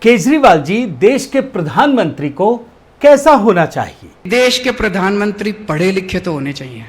केजरीवाल जी, देश के प्रधानमंत्री को कैसा होना चाहिए? देश के प्रधानमंत्री पढ़े लिखे तो होने चाहिए।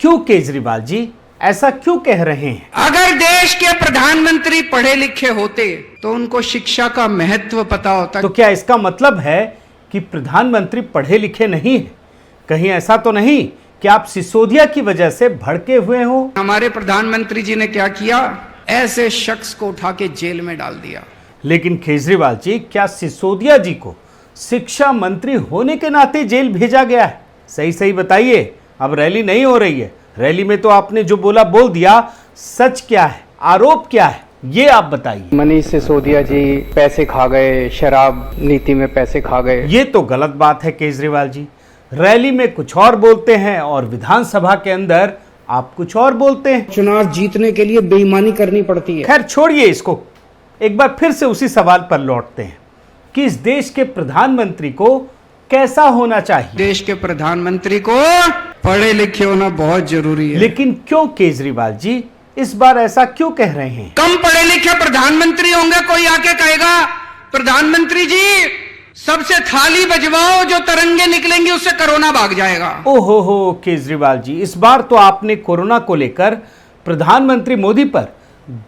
क्यों केजरीवाल जी ऐसा क्यों कह रहे हैं? अगर देश के प्रधानमंत्री पढ़े लिखे होते तो उनको शिक्षा का महत्व पता होता। तो क्या इसका मतलब है कि प्रधानमंत्री पढ़े लिखे नहीं है? कहीं ऐसा तो नहीं कि आप सिसोदिया की वजह से भड़के हुए हो? हमारे प्रधानमंत्री जी ने क्या किया, ऐसे शख्स को उठा के जेल में डाल दिया। लेकिन केजरीवाल जी, क्या सिसोदिया जी को शिक्षा मंत्री होने के नाते जेल भेजा गया है? सही सही बताइए। अब रैली नहीं हो रही है, रैली में तो आपने जो बोला बोल दिया। सच क्या है, आरोप क्या है, ये आप बताइए। मनीष सिसोदिया जी पैसे खा गए, शराब नीति में पैसे खा गए। ये तो गलत बात है केजरीवाल जी। रैली में कुछ और बोलते हैं और विधानसभा के अंदर आप कुछ और बोलते हैं। चुनाव जीतने के लिए बेईमानी करनी पड़ती है। खैर छोड़िए इसको, एक बार फिर से उसी सवाल पर लौटते हैं कि इस देश के प्रधानमंत्री को कैसा होना चाहिए? देश के प्रधानमंत्री को पढ़े लिखे होना बहुत जरूरी है। लेकिन क्यों केजरीवाल जी इस बार ऐसा क्यों कह रहे हैं? कम पढ़े लिखे प्रधानमंत्री होंगे, कोई आके कहेगा प्रधानमंत्री जी सबसे थाली बजवाओ, जो तरंगे निकलेंगी उससे कोरोना भाग जाएगा। ओहो हो केजरीवाल जी, इस बार तो आपने कोरोना को लेकर प्रधानमंत्री मोदी पर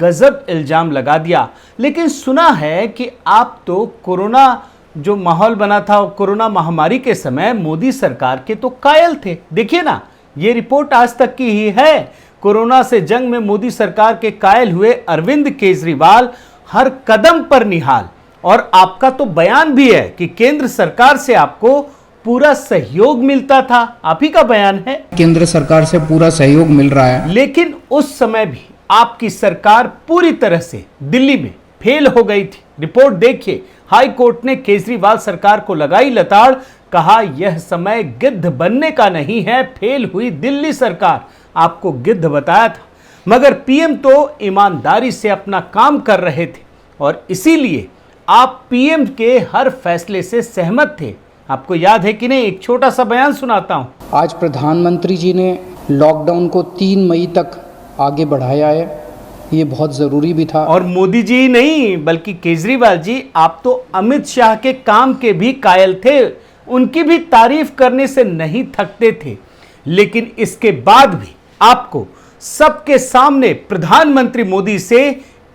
गजब इल्जाम लगा दिया। लेकिन सुना है कि आप तो कोरोना जो माहौल बना था, कोरोना महामारी के समय मोदी सरकार के तो कायल थे। देखिए ना, ये रिपोर्ट आज तक की ही है। कोरोना से जंग में मोदी सरकार के कायल हुए अरविंद केजरीवाल हर कदम पर निहाल। और आपका तो बयान भी है कि केंद्र सरकार से आपको पूरा सहयोग मिलता था। आप ही का बयान है। केंद्र सरकार से पूरा सहयोग मिल रहा है। लेकिन उस समय भी आपकी सरकार पूरी तरह से दिल्ली में फेल हो गई थी। रिपोर्ट देखिए, हाई कोर्ट ने केजरीवाल सरकार को लगाई लताड़। कहा यह समय गिद्ध बनने का नहीं है, फेल हुई दिल्ली सरकार। आपको गिद्ध बताया था, मगर पीएम तो ईमानदारी से अपना काम कर रहे थे और इसीलिए आप पीएम के हर फैसले से सहमत थे। आपको याद है कि नहीं? एक छोटा सा बयान सुनाता हूं। आज प्रधानमंत्री जी ने लॉकडाउन को 3 मई तक आगे बढ़ाया है, ये बहुत ज़रूरी भी था। और मोदी जी नहीं बल्कि केजरीवाल जी, आप तो अमित शाह के काम के भी कायल थे। उनकी भी तारीफ करने से नहीं थकते थे। लेकिन इसके बाद भी आपको सबके सामने प्रधानमंत्री मोदी से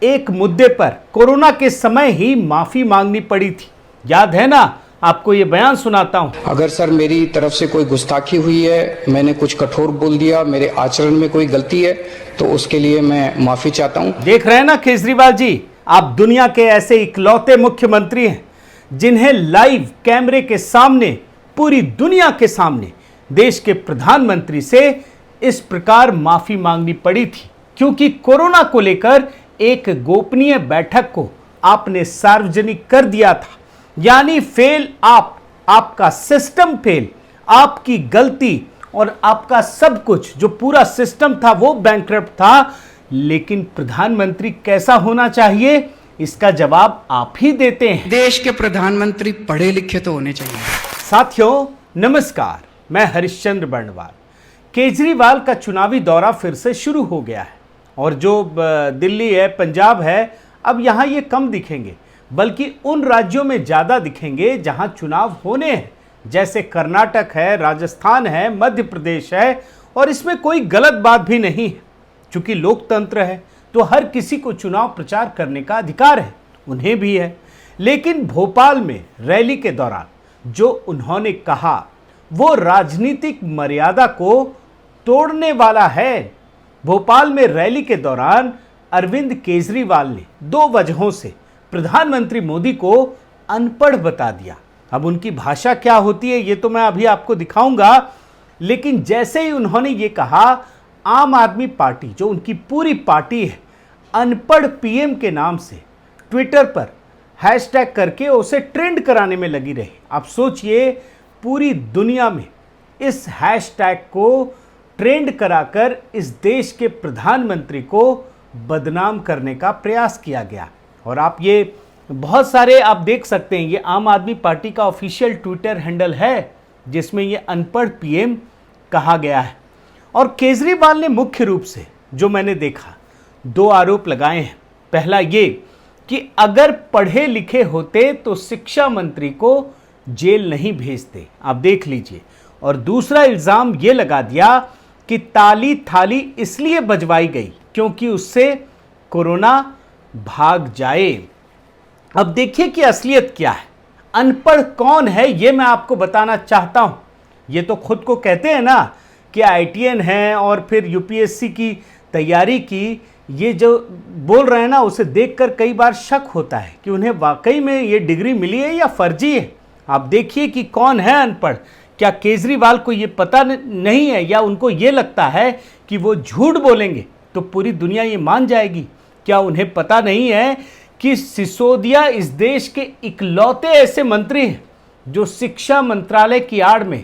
एक मुद्दे पर कोरोना के समय ही माफी मांगनी पड़ी थी। याद है ना? आपको ये बयान सुनाता हूं। अगर सर मेरी तरफ से कोई गुस्ताखी हुई है, मैंने कुछ कठोर बोल दिया, मेरे आचरण में कोई गलती है, तो उसके लिए मैं माफी चाहता हूं। देख रहे हैं ना केजरीवाल जी, आप दुनिया के ऐसे इकलौते मुख्यमंत्री हैं जिन्हें लाइव कैमरे के सामने, पूरी दुनिया के सामने देश के प्रधानमंत्री से इस प्रकार माफी मांगनी पड़ी थी, क्योंकि कोरोना को लेकर एक गोपनीय बैठक को आपने सार्वजनिक कर दिया था। यानी फेल आप, आपका सिस्टम फेल, आपकी गलती और आपका सब कुछ, जो पूरा सिस्टम था वो बैंकरप्ट था। लेकिन प्रधानमंत्री कैसा होना चाहिए, इसका जवाब आप ही देते हैं। देश के प्रधानमंत्री पढ़े लिखे तो होने चाहिए। साथियों नमस्कार, मैं हरिश्चंद्र बर्णवाल। केजरीवाल का चुनावी दौरा फिर से शुरू हो गया है और जो दिल्ली है, पंजाब है, अब यहाँ ये कम दिखेंगे, बल्कि उन राज्यों में ज़्यादा दिखेंगे जहाँ चुनाव होने हैं, जैसे कर्नाटक है, राजस्थान है, मध्य प्रदेश है। और इसमें कोई गलत बात भी नहीं है, चूँकि लोकतंत्र है तो हर किसी को चुनाव प्रचार करने का अधिकार है, उन्हें भी है। लेकिन भोपाल में रैली के दौरान जो उन्होंने कहा वो राजनीतिक मर्यादा को तोड़ने वाला है। भोपाल में रैली के दौरान अरविंद केजरीवाल ने 2 वजहों से प्रधानमंत्री मोदी को अनपढ़ बता दिया। अब उनकी भाषा क्या होती है ये तो मैं अभी आपको दिखाऊंगा। लेकिन जैसे ही उन्होंने ये कहा, आम आदमी पार्टी, जो उनकी पूरी पार्टी है, अनपढ़ पीएम के नाम से ट्विटर पर हैशटैग करके उसे ट्रेंड कराने में लगी रही। आप सोचिए, पूरी दुनिया में इस हैशटैग को ट्रेंड कराकर इस देश के प्रधानमंत्री को बदनाम करने का प्रयास किया गया। और आप ये बहुत सारे आप देख सकते हैं, ये आम आदमी पार्टी का ऑफिशियल ट्विटर हैंडल है जिसमें ये अनपढ़ पीएम कहा गया है। और केजरीवाल ने मुख्य रूप से जो मैंने देखा 2 आरोप लगाए हैं। पहला ये कि अगर पढ़े लिखे होते तो शिक्षा मंत्री को जेल नहीं भेजते। आप देख लीजिए। और दूसरा इल्जाम यह लगा दिया कि ताली थाली इसलिए बजवाई गई क्योंकि उससे कोरोना भाग जाए। अब देखिए कि असलियत क्या है। अनपढ़ कौन है ये मैं आपको बताना चाहता हूं। ये तो खुद को कहते हैं ना कि आईटीएन है और फिर यूपीएससी की तैयारी की। ये जो बोल रहे हैं ना, उसे देखकर कई बार शक होता है कि उन्हें वाकई में ये डिग्री मिली है या फर्जी है। आप देखिए कि कौन है अनपढ़। क्या केजरीवाल को ये पता नहीं है या उनको ये लगता है कि वो झूठ बोलेंगे तो पूरी दुनिया ये मान जाएगी? क्या उन्हें पता नहीं है कि सिसोदिया इस देश के इकलौते ऐसे मंत्री हैं जो शिक्षा मंत्रालय की आड़ में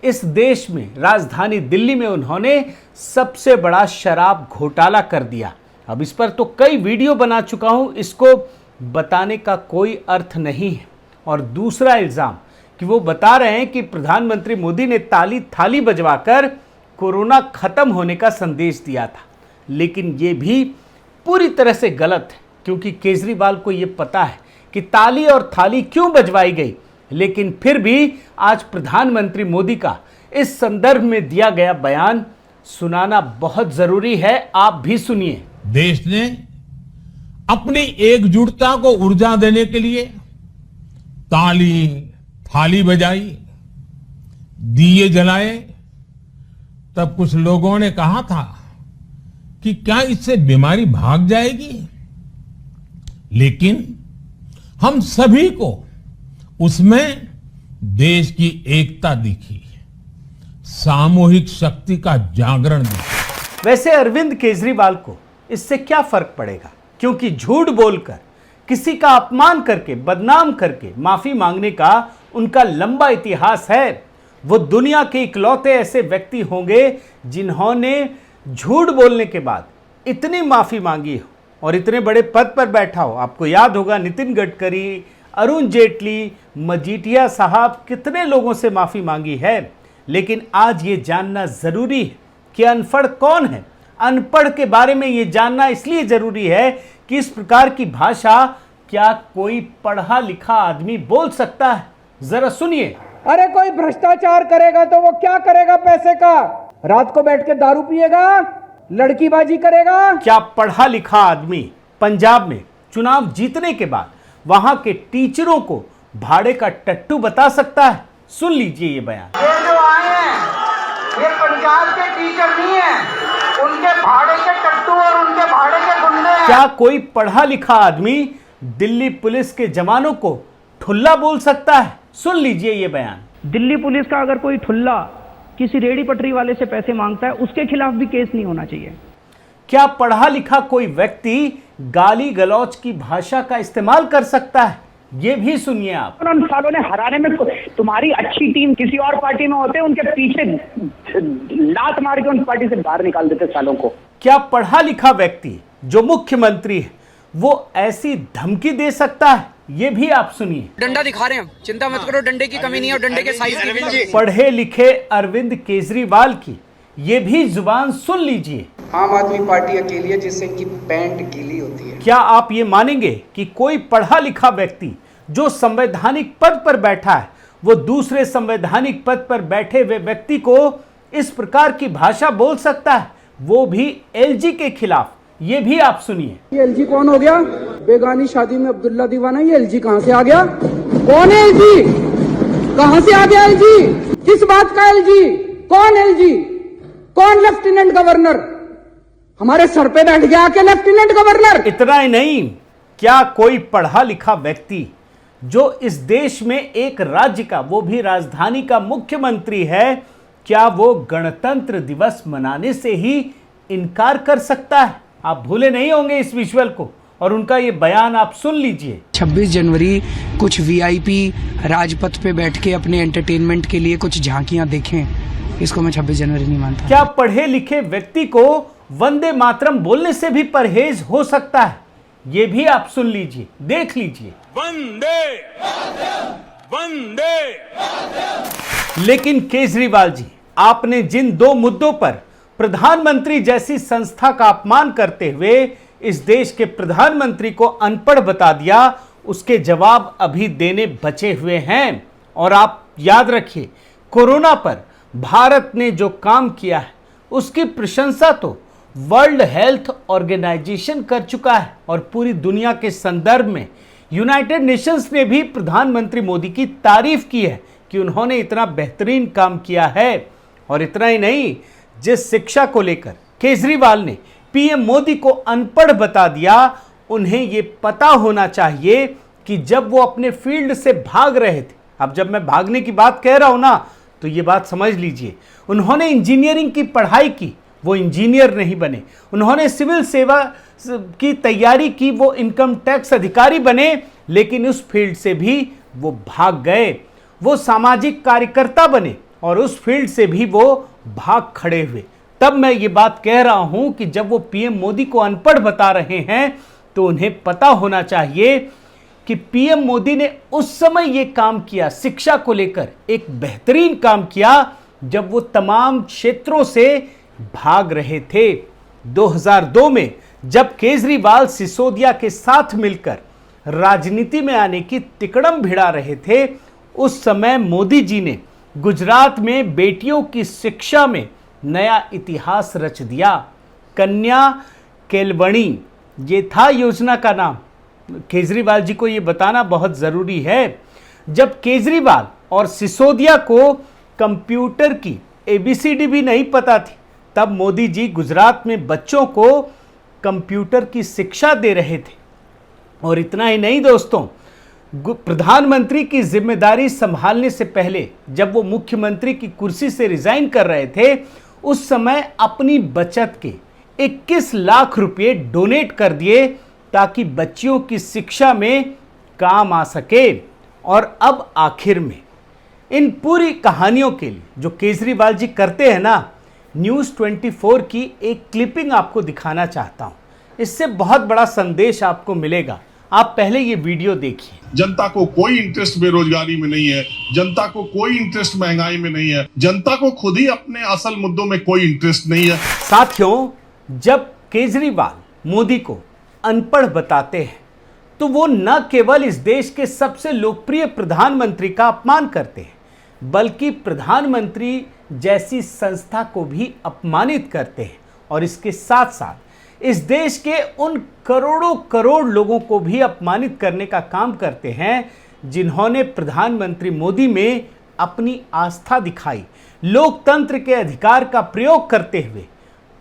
इस देश में राजधानी दिल्ली में उन्होंने सबसे बड़ा शराब घोटाला कर दिया। अब इस पर तो कई वीडियो बना चुका हूं, इसको बताने का कोई अर्थ नहीं है। और दूसरा इल्जाम कि वो बता रहे हैं कि प्रधानमंत्री मोदी ने ताली थाली बजवाकर कोरोना खत्म होने का संदेश दिया था, लेकिन ये भी पूरी तरह से गलत है क्योंकि केजरीवाल को ये पता है कि ताली और थाली क्यों बजवाई गई। लेकिन फिर भी आज प्रधानमंत्री मोदी का इस संदर्भ में दिया गया बयान सुनाना बहुत जरूरी है। आप भी सुनिए। देश ने अपनी एकजुटता को ऊर्जा देने के लिए ताली थाली बजाई, दिए जलाए। तब कुछ लोगों ने कहा था कि क्या इससे बीमारी भाग जाएगी, लेकिन हम सभी को उसमें देश की एकता दिखी, सामूहिक शक्ति का जागरण दिखा। वैसे अरविंद केजरीवाल को इससे क्या फर्क पड़ेगा, क्योंकि झूठ बोलकर किसी का अपमान करके बदनाम करके माफी मांगने का उनका लंबा इतिहास है। वो दुनिया के इकलौते ऐसे व्यक्ति होंगे जिन्होंने झूठ बोलने के बाद इतनी माफी मांगी हो और इतने बड़े पद पर बैठा हो। आपको याद होगा नितिन गडकरी, अरुण जेटली, मजीठिया साहब, कितने लोगों से माफी मांगी है। लेकिन आज ये जानना जरूरी है कि अनपढ़ कौन है। अनपढ़ के बारे में ये जानना इसलिए जरूरी है कि इस प्रकार की भाषा क्या कोई पढ़ा लिखा आदमी बोल सकता है? जरा सुनिए। अरे कोई भ्रष्टाचार करेगा तो वो क्या करेगा पैसे का? रात को बैठ के दारू पिएगा, लड़कीबाजी करेगा। क्या पढ़ा लिखा आदमी पंजाब में चुनाव जीतने के बाद वहां के टीचरों को भाड़े का टट्टू बता सकता है? सुन लीजिए ये बयान। ये जो आए हैं ये पंजाब के टीचर नहीं है, उनके भाड़े के टट्टू और उनके भाड़े के गुंडे हैं। क्या कोई पढ़ा लिखा आदमी दिल्ली पुलिस के जवानों को ठुल्ला बोल सकता है? सुन लीजिए ये बयान। दिल्ली पुलिस का अगर कोई ठुल्ला किसी रेडी पटरी वाले से पैसे मांगता है, उसके खिलाफ भी केस नहीं होना चाहिए। क्या पढ़ा लिखा कोई व्यक्ति गाली गलौज की भाषा का इस्तेमाल कर सकता है? ये भी सुनिए आप। उन सालों ने हराने में तुम्हारी अच्छी टीम किसी और पार्टी में होते, उनके पीछे लात मार के उन पार्टी से बाहर निकाल देते सालों को। क्या पढ़ा लिखा व्यक्ति जो मुख्यमंत्री है वो ऐसी धमकी दे सकता है? ये भी आप सुनिए। डंडा दिखा रहे हैं, चिंता मत करो, डंडे की कमी नहीं है और डंडे के साइज की। पढ़े लिखे अरविंद केजरीवाल की ये भी जुबान सुन लीजिए। आम आदमी पार्टी अकेली है जिससे इनकी पैंट गीली होती है। क्या आप ये मानेंगे कि कोई पढ़ा लिखा व्यक्ति जो संवैधानिक पद पर बैठा है वो दूसरे संवैधानिक पद पर बैठे हुए व्यक्ति को इस प्रकार की भाषा बोल सकता है, वो भी एलजी के खिलाफ? ये भी आप सुनिए। ये एलजी कौन हो गया? बेगानी शादी में अब्दुल्ला दीवाना। ये एलजी कहां से आ गया? कौन है एलजी? कहां से आ गया एलजी? किस बात का एलजी? कौन एलजी? कौन लेफ्टिनेंट गवर्नर? हमारे सर पे बैठ गया के लेफ्टिनेंट गवर्नर। इतना ही नहीं, क्या कोई पढ़ा लिखा व्यक्ति जो इस देश में एक राज्य का, वो भी राजधानी का मुख्यमंत्री है, क्या वो गणतंत्र दिवस मनाने से ही इनकार कर सकता है? आप भूले नहीं होंगे इस विजुअल को और उनका ये बयान आप सुन लीजिए। 26 जनवरी कुछ वीआईपी राजपथ पे बैठ के अपने एंटरटेनमेंट के लिए कुछ झांकियां देखें, इसको मैं 26 जनवरी नहीं मानता। क्या पढ़े लिखे व्यक्ति को वंदे मातरम बोलने से भी परहेज हो सकता है? ये भी आप सुन लीजिए, देख लीजिए। वंदे वंदे। लेकिन केजरीवाल जी, आपने जिन दो मुद्दों पर प्रधानमंत्री जैसी संस्था का अपमान करते हुए इस देश के प्रधानमंत्री को अनपढ़ बता दिया, उसके जवाब अभी देने बचे हुए हैं। और आप याद रखिए, कोरोना पर भारत ने जो काम किया है उसकी प्रशंसा तो वर्ल्ड हेल्थ ऑर्गेनाइजेशन कर चुका है और पूरी दुनिया के संदर्भ में यूनाइटेड नेशंस ने भी प्रधानमंत्री मोदी की तारीफ की है कि उन्होंने इतना बेहतरीन काम किया है। और इतना ही नहीं, जिस शिक्षा को लेकर केजरीवाल ने पीएम मोदी को अनपढ़ बता दिया, उन्हें यह पता होना चाहिए कि जब वो अपने फील्ड से भाग रहे थे, अब जब मैं भागने की बात कह रहा हूं ना, तो ये बात समझ लीजिए, उन्होंने इंजीनियरिंग की पढ़ाई की, वो इंजीनियर नहीं बने। उन्होंने सिविल सेवा की तैयारी की, वो इनकम टैक्स अधिकारी बने, लेकिन उस फील्ड से भी वो भाग गए। वो सामाजिक कार्यकर्ता बने और उस फील्ड से भी वो भाग खड़े हुए। तब मैं ये बात कह रहा हूं कि जब वो पीएम मोदी को अनपढ़ बता रहे हैं तो उन्हें पता होना चाहिए कि पीएम मोदी ने उस समय ये काम किया, शिक्षा को लेकर एक बेहतरीन काम किया, जब वो तमाम क्षेत्रों से भाग रहे थे। 2002 में जब केजरीवाल सिसोदिया के साथ मिलकर राजनीति में आने की तिकड़म भिड़ा रहे थे, उस समय मोदी जी ने गुजरात में बेटियों की शिक्षा में नया इतिहास रच दिया। कन्या केलवणी, ये था योजना का नाम। केजरीवाल जी को ये बताना बहुत ज़रूरी है। जब केजरीवाल और सिसोदिया को कंप्यूटर की ABCD भी नहीं पता थी, तब मोदी जी गुजरात में बच्चों को कंप्यूटर की शिक्षा दे रहे थे। और इतना ही नहीं दोस्तों, प्रधानमंत्री की जिम्मेदारी संभालने से पहले जब वो मुख्यमंत्री की कुर्सी से रिजाइन कर रहे थे, उस समय अपनी बचत के 21 लाख रुपए डोनेट कर दिए ताकि बच्चियों की शिक्षा में काम आ सके। और अब आखिर में इन पूरी कहानियों के लिए जो केजरीवाल जी करते हैं ना, न्यूज़ 24 की एक क्लिपिंग आपको दिखाना चाहता हूं। इससे बहुत बड़ा संदेश आपको मिलेगा। आप पहले ये वीडियो देखिए। जनता को कोई इंटरेस्ट बेरोजगारी में नहीं है, जनता को कोई इंटरेस्ट महंगाई में नहीं है, जनता को खुद ही अपने असल मुद्दों में कोई इंटरेस्ट नहीं है। साथियों, जब केजरीवाल मोदी को अनपढ़ बताते हैं तो वो न केवल इस देश के सबसे लोकप्रिय प्रधानमंत्री का अपमान करते हैं, बल्कि प्रधानमंत्री जैसी संस्था को भी अपमानित करते हैं। और इसके साथ साथ इस देश के उन करोड़ों करोड़ लोगों को भी अपमानित करने का काम करते हैं जिन्होंने प्रधानमंत्री मोदी में अपनी आस्था दिखाई, लोकतंत्र के अधिकार का प्रयोग करते हुए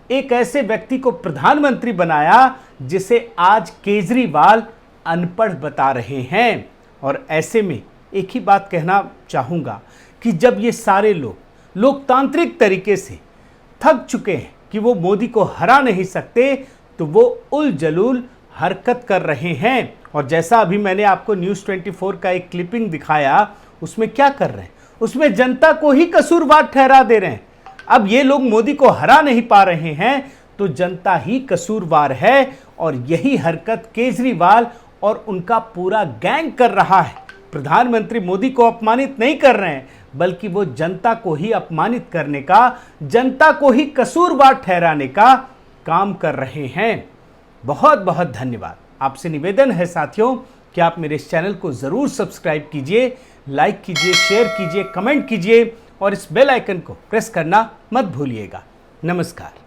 एक ऐसे व्यक्ति को प्रधानमंत्री बनाया जिसे आज केजरीवाल अनपढ़ बता रहे हैं। और ऐसे में एक ही बात कहना चाहूँगा कि जब ये सारे लोग लोकतांत्रिक तरीके से थक चुके हैं कि वो मोदी को हरा नहीं सकते, तो वो उल जलूल हरकत कर रहे हैं। और जैसा अभी मैंने आपको न्यूज़ 24 का एक क्लिपिंग दिखाया, उसमें क्या कर रहे हैं, उसमें जनता को ही कसूरवार ठहरा दे रहे हैं। अब ये लोग मोदी को हरा नहीं पा रहे हैं तो जनता ही कसूरवार है। और यही हरकत केजरीवाल और उनका पूरा गैंग कर रहा है। प्रधानमंत्री मोदी को अपमानित नहीं कर रहे हैं, बल्कि वो जनता को ही अपमानित करने का, जनता को ही कसूरवार ठहराने का काम कर रहे हैं। बहुत बहुत धन्यवाद। आपसे निवेदन है साथियों कि आप मेरे इस चैनल को ज़रूर सब्सक्राइब कीजिए, लाइक कीजिए, शेयर कीजिए, कमेंट कीजिए और इस बेल आइकन को प्रेस करना मत भूलिएगा। नमस्कार।